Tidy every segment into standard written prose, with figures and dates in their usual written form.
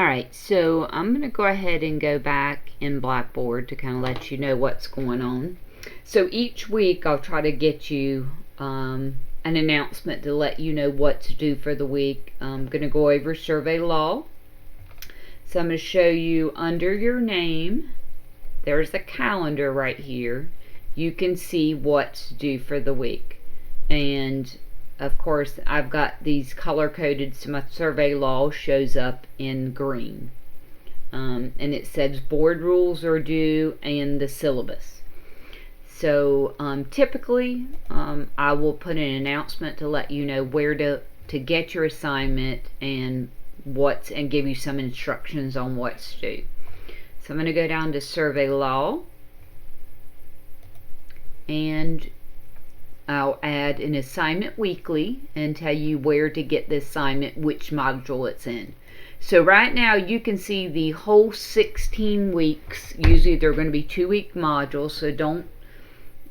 Alright, so I'm going to go ahead and go back in Blackboard to kind of let you know what's going on. So each week I'll try to get you an announcement to let you know what to do for the week. I'm going to go over survey law. So I'm going to show you under your name, there's a calendar right here. You can see what to do for the week. And of course, I've got these color-coded, so my survey law shows up in green. And it says board rules are due and the syllabus. So typically, I will put an announcement to let you know where to get your assignment and give you some instructions on what to do. So I'm going to go down to survey law, and I'll add an assignment weekly and tell you where to get the assignment, which module it's in. So right now you can see the whole 16 weeks. Usually they're going to be 2-week modules, so don't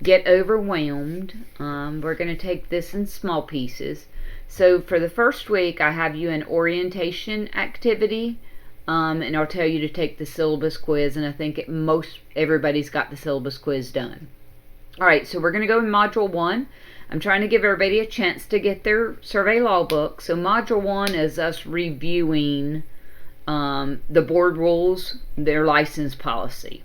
get overwhelmed. We're going to take this in small pieces. So for the first week, I have you an orientation activity, and I'll tell you to take the syllabus quiz, and I think everybody's got the syllabus quiz done. Alright, so we're going to go in Module 1. I'm trying to give everybody a chance to get their survey law book. So Module 1 is us reviewing the board rules, their license policy.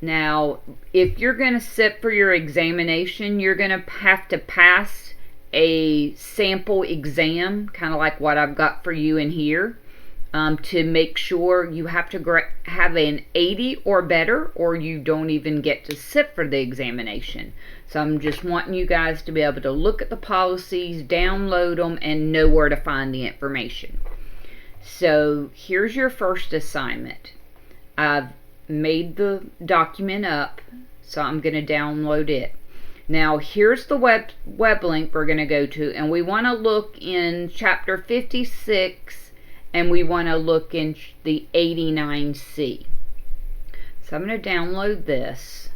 Now, if you're going to sit for your examination, you're going to have to pass a sample exam, kind of like what I've got for you in here. To make sure you have to have an 80 or better, or you don't even get to sit for the examination. So I'm just wanting you guys to be able to look at the policies, download them, and know where to find the information. So here's your first assignment. I've made the document up, so I'm going to download it. Now here's the web link we're going to go to, and we want to look in chapter 56, and we want to look in the 89C. So I'm going to download this.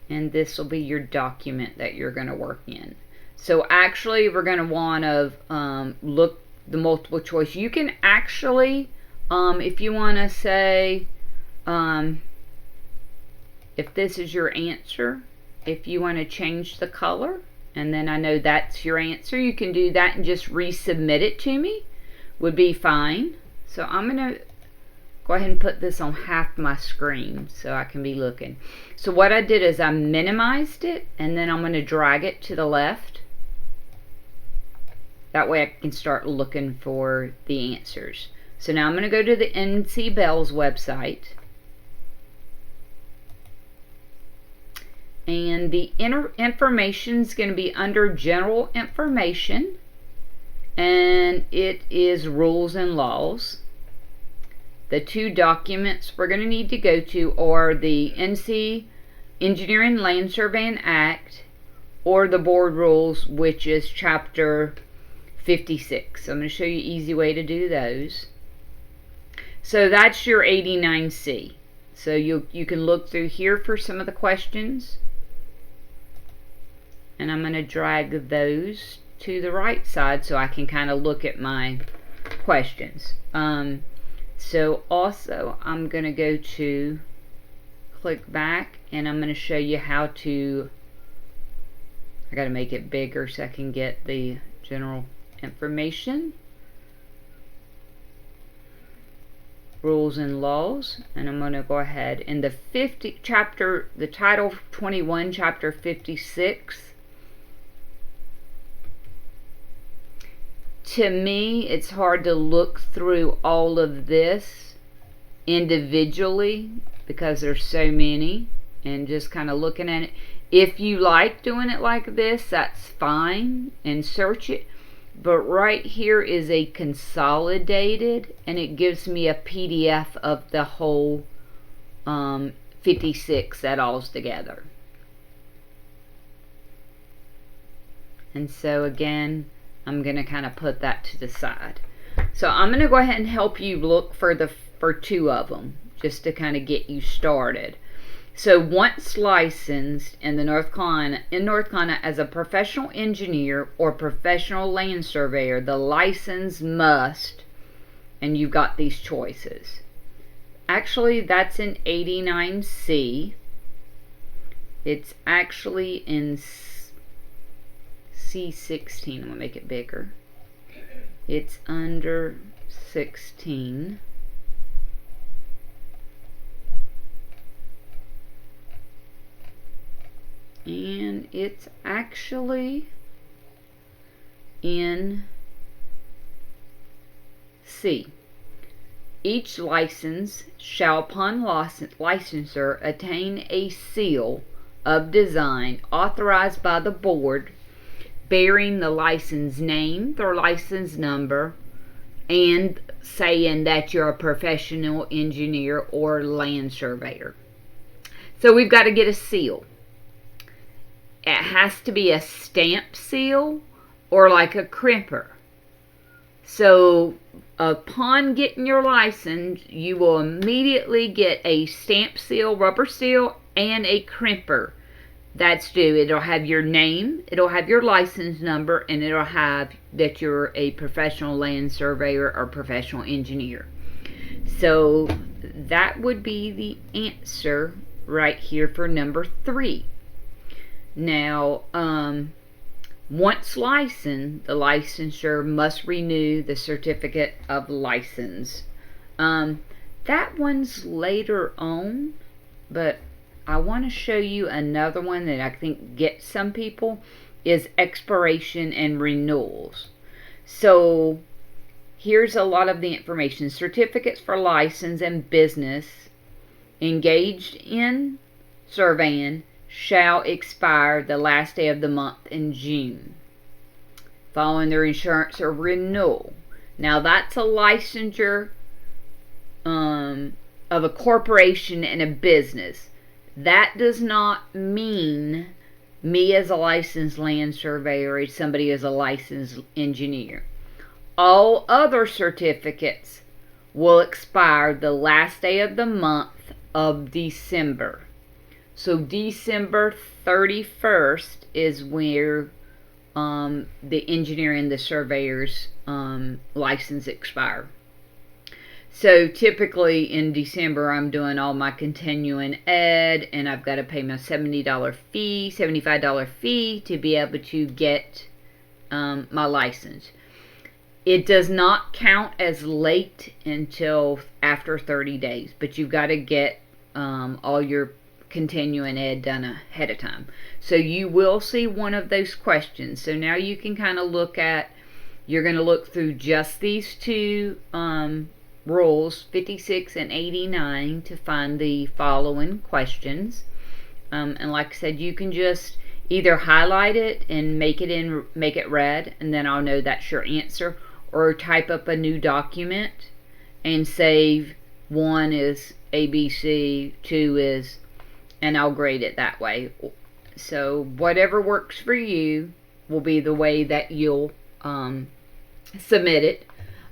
And this will be your document that you're going to work in. So actually we're going to want to look the multiple choice. You can actually, if you want to say, if this is your answer, if you want to change the color, and then I know that's your answer, you can do that and just resubmit it to me, would be fine. So I'm going to go ahead and put this on half my screen so I can be looking. So what I did is I minimized it, and then I'm going to drag it to the left. That way I can start looking for the answers. So now I'm going to go to the NC Bell's website. And the information is going to be under general information, and it is rules and laws. The two documents we're going to need to go to are the NC Engineering Land Surveying Act or the board rules, which is chapter 56. So I'm going to show you an easy way to do those. So that's your 89C. So you can look through here for some of the questions. And I'm going to drag those to the right side so I can kind of look at my questions. So also I'm going to go to click back, and I'm going to show you how to, I got to make it bigger so I can get the general information, rules and laws, and I'm going to go ahead in the title 21, chapter 56. To me, it's hard to look through all of this individually because there's so many, and just kind of looking at it. If you like doing it like this, that's fine, and search it. But right here is a consolidated, and it gives me a PDF of the whole 56 that all's together. And so again, I'm going to kind of put that to the side. So I'm going to go ahead and help you look for two of them, just to kind of get you started. So once licensed in North Carolina as a professional engineer or professional land surveyor, the license must, and you've got these choices. Actually, that's in 89C. It's actually in C16. I'm going to make it bigger. It's under 16. And it's actually in C. Each license shall upon licensure attain a seal of design authorized by the board bearing the license name, their license number, and saying that you're a professional engineer or land surveyor. So we've got to get a seal. It has to be a stamp seal or like a crimper. So upon getting your license, you will immediately get a stamp seal, rubber seal, and a crimper. That's due. It'll have your name, it'll have your license number, and it'll have that you're a professional land surveyor or professional engineer. So that would be the answer right here for number 3. Now, once licensed, the licensure must renew the certificate of license. That one's later on, but I want to show you another one that I think gets some people, is expiration and renewals. So here's a lot of the information. Certificates for license and business engaged in surveying shall expire the last day of the month in June, following their insurance or renewal. Now that's a licensure of a corporation and a business. That does not mean me as a licensed land surveyor or somebody as a licensed engineer. All other certificates will expire the last day of the month of December. So December 31st is where the engineer and the surveyor's license expire. So typically in December I'm doing all my continuing ed, and I've got to pay my $75 fee to be able to get my license. It does not count as late until after 30 days, but you've got to get all your continuing ed done ahead of time. So you will see one of those questions. So now you can kind of look at, you're going to look through just these two rules, 56 and 89, to find the following questions. And like I said, you can just either highlight it and make it red, and then I'll know that's your answer, or type up a new document and save 1 is ABC, 2 is, and I'll grade it that way. So whatever works for you will be the way that you'll submit it.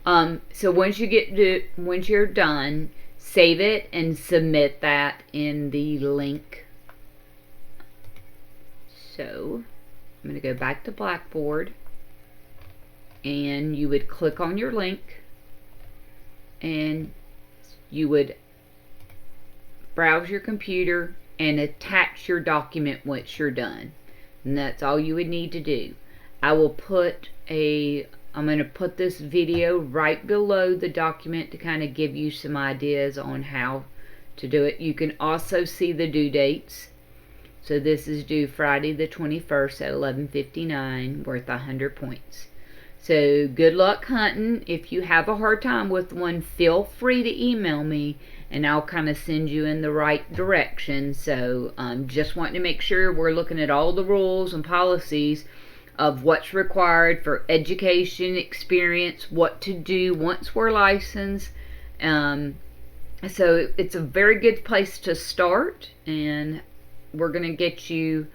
So once you're done, save it and submit that in the link. So I'm going to go back to Blackboard, and you would click on your link, and you would browse your computer and attach your document once you're done. And that's all you would need to do. I'm going to put this video right below the document to kind of give you some ideas on how to do it. You can also see the due dates. So this is due Friday the 21st at 11:59, worth 100 points. So good luck hunting. If you have a hard time with one, feel free to email me and I'll kind of send you in the right direction. So just wanting to make sure we're looking at all the rules and policies of what's required for education, experience, what to do once we're licensed. So it's a very good place to start, and we're going to get you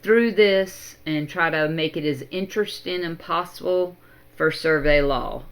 through this and try to make it as interesting as possible for survey law.